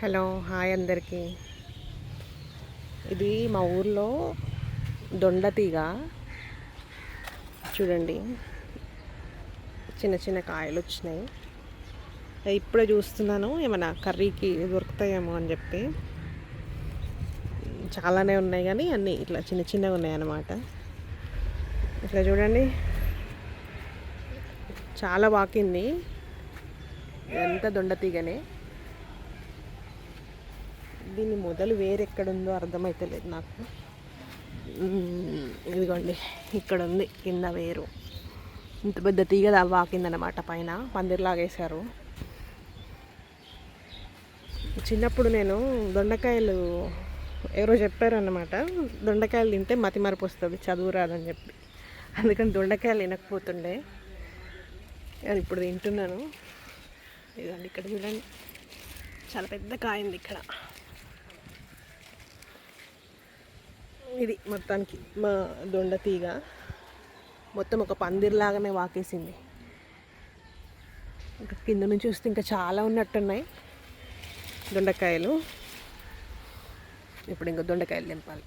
Hello hi అందరికీ. ఇది మా ఊర్లో దొండతీగ చూడండి, చిన్న చిన్న కాయలు వచ్చినాయి. ఇప్పుడే చూస్తున్నాను, ఏమైనా కర్రీకి దొరుకుతాయేమో అని చెప్పి. చాలానే ఉన్నాయి కానీ అన్నీ ఇట్లా చిన్న చిన్నగా ఉన్నాయి అన్నమాట. ఇట్లా చూడండి, చాలా వాకింది. ఇదంతా దొండతీగనే. దీని మొదలు వేరెక్కడుందో అర్థమవుతలేదు నాకు. ఇదిగోండి, ఇక్కడ ఉంది కింద వేరు. ఇంత పెద్ద తీగ వాకిందనమాట. పైన పందిర్లాగేశారు. చిన్నప్పుడు నేను దొండకాయలు ఎవరో చెప్పారన్నమాట, దొండకాయలు తింటే మతిమరుపు వస్తుంది, చదువు రాదని చెప్పి. అందుకని దొండకాయలు తినకపోతుండే, నేను ఇప్పుడు తింటున్నాను. ఇదండి, ఇక్కడ చూడండి, చాలా పెద్ద కాయింది ఇక్కడ. ఇది మొత్తానికి మా దొండ తీగ మొత్తం ఒక పందిర్లాగానే వాకేసింది. ఇంకా కింద నుంచి చూస్తే ఇంకా చాలా ఉన్నట్టున్నాయి దొండకాయలు. ఇప్పుడు ఇంకా దొండకాయలు తెంపాలి.